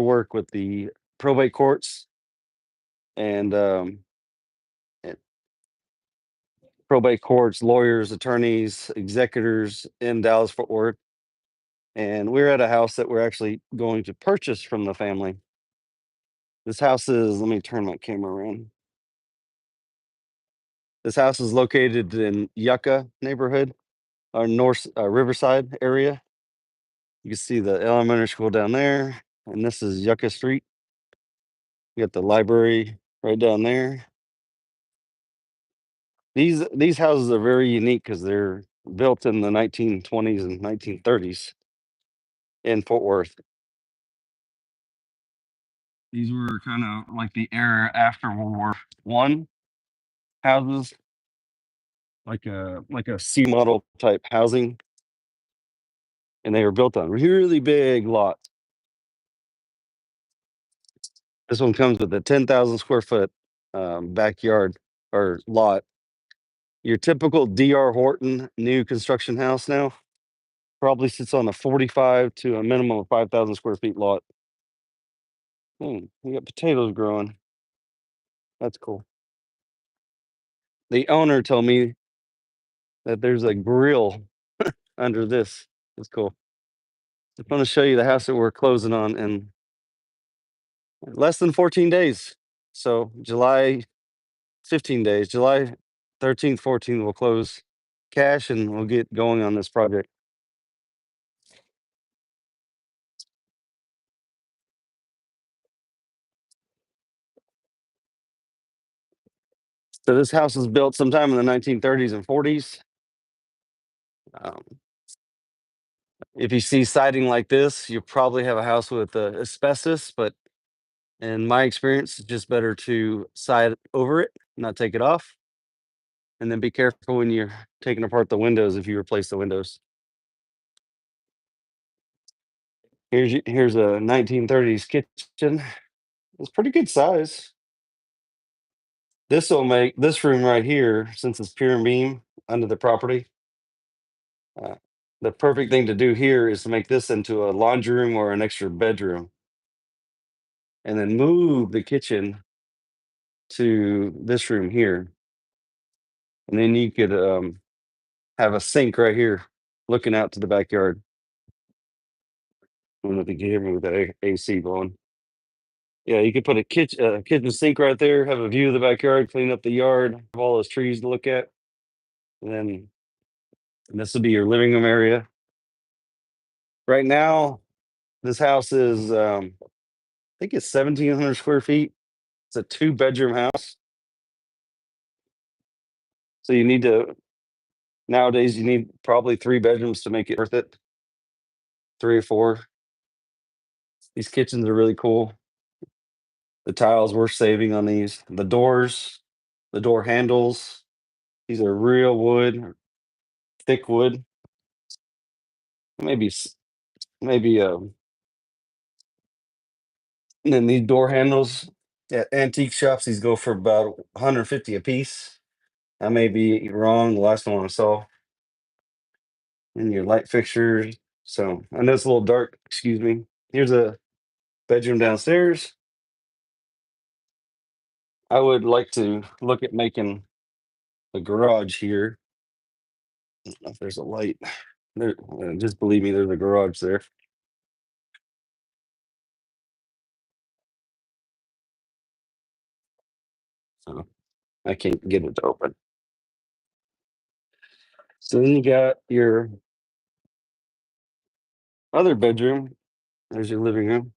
work with the probate courts and and probate courts, lawyers, attorneys, executors in Dallas Fort Worth. And we're at a house that we're actually going to purchase from the family. This house is, let me turn my camera around. This house is located in Yucca neighborhood, or North Riverside area. You can see the elementary school down there, and this is Yucca Street. You got the library right down there. These houses are very unique because they're built in the 1920s and 1930s in Fort Worth. These were kind of like the era after World War I houses, like a C model type housing, and they were built on really big lots. This one comes with a 10,000 square foot backyard or lot. Your typical DR Horton new construction house now probably sits on a 45 to a minimum of 5,000 square feet lot. We got potatoes growing. That's cool. The owner told me that there's a grill under this. That's cool. I'm going to show you the house that we're closing on in less than 14 days. So 15 days, July 13th, 14th, we'll close cash and we'll get going on this project. So this house was built sometime in the 1930s and 40s. Um, if you see siding like this, you probably have a house with asbestos, but in my experience, it's just better to side over it, not take it off. And then be careful when you're taking apart the windows if you replace the windows. Here's a 1930s kitchen. It's pretty good size. This will make this room right here, since it's pier and beam under the property. Uh, the perfect thing to do here is to make this into a laundry room or an extra bedroom, and then move the kitchen to this room here, and then you could have a sink right here, looking out to the backyard. I don't know if you can hear me with that AC going. Yeah, you could put a kitchen sink right there, have a view of the backyard, clean up the yard, have all those trees to look at, and then this will be your living room area. Right now, this house is I think it's 1,700 square feet. It's a two-bedroom house. So you need to nowadays you need probably three bedrooms to make it worth it. Three or four. These kitchens are really cool. The tiles worth saving on these. The doors, the door handles. These are real wood, thick wood. Maybe maybe and then these door handles at antique shops, these go for about 150 a piece. I may be wrong. The last one I saw. And your light fixtures. So I know it's a little dark. Excuse me. Here's a bedroom downstairs. I would like to look at making a garage here. I don't know if there's a light. There, just believe me, there's a garage there. So I can't get it to open. So then you got your other bedroom. There's your living room.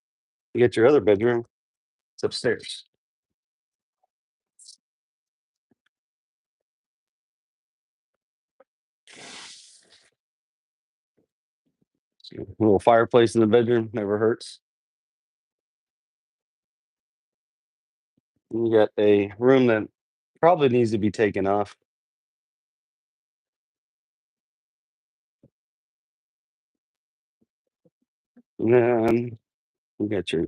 You get your other bedroom. It's upstairs. So, a little fireplace in the bedroom never hurts. You got a room that probably needs to be taken off. And then you got your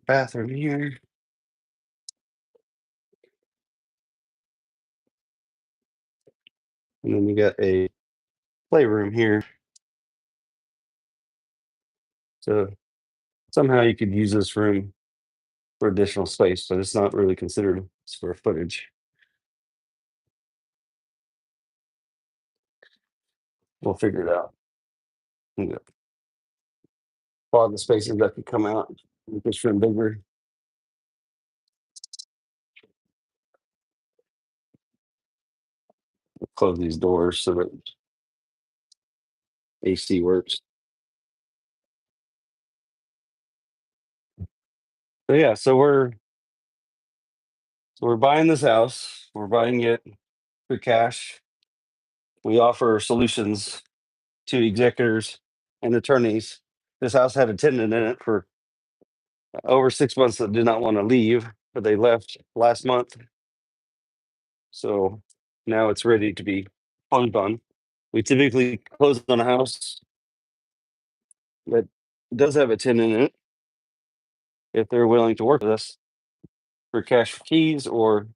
bathroom here. And then you got a playroom here. So Somehow you could use this room for additional space, but it's not really considered square footage. We'll figure it out. Yeah. All the spaces that could come out, make this room bigger. Close these doors so that AC works. So yeah, so we're buying this house. We're buying it for cash. We offer solutions to executors and attorneys. This house had a tenant in it for over 6 months that did not want to leave, but they left last month. So now it's ready to be closed on. We typically close on a house that does have a tenant in it if they're willing to work with us for cash for keys, or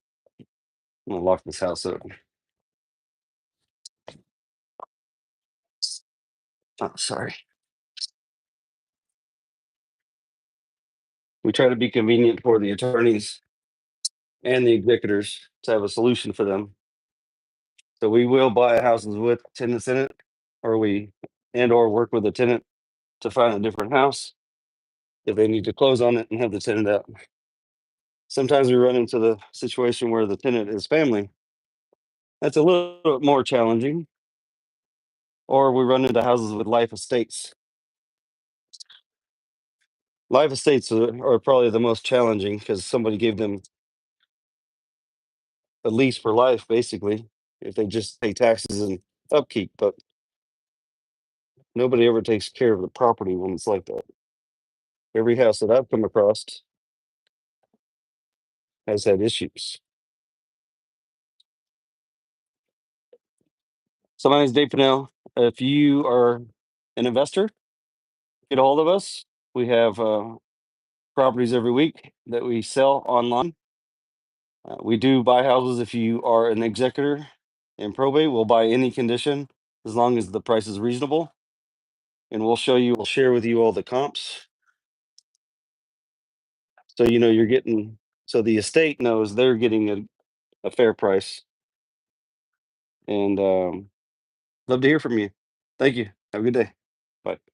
I'm gonna lock this house up. Oh, sorry. We try to be convenient for the attorneys and the executors to have a solution for them. So we will buy houses with tenants in it, or or work with a tenant to find a different house if they need to close on it and have the tenant out. Sometimes we run into the situation where the tenant is family. That's a little bit more challenging. Or we run into houses with life estates. Life estates are probably the most challenging because somebody gave them a lease for life, basically, if they just pay taxes and upkeep. But nobody ever takes care of the property when it's like that. Every house that I've come across has had issues. So my name is Dave Pannell. If you are an investor, get a hold of us. We have properties every week that we sell online. We do buy houses if you are an executor in probate. We'll buy any condition as long as the price is reasonable. And we'll share with you all the comps. So you know you're getting, so the estate knows they're getting a fair price. And love to hear from you. Thank you. Have a good day. Bye.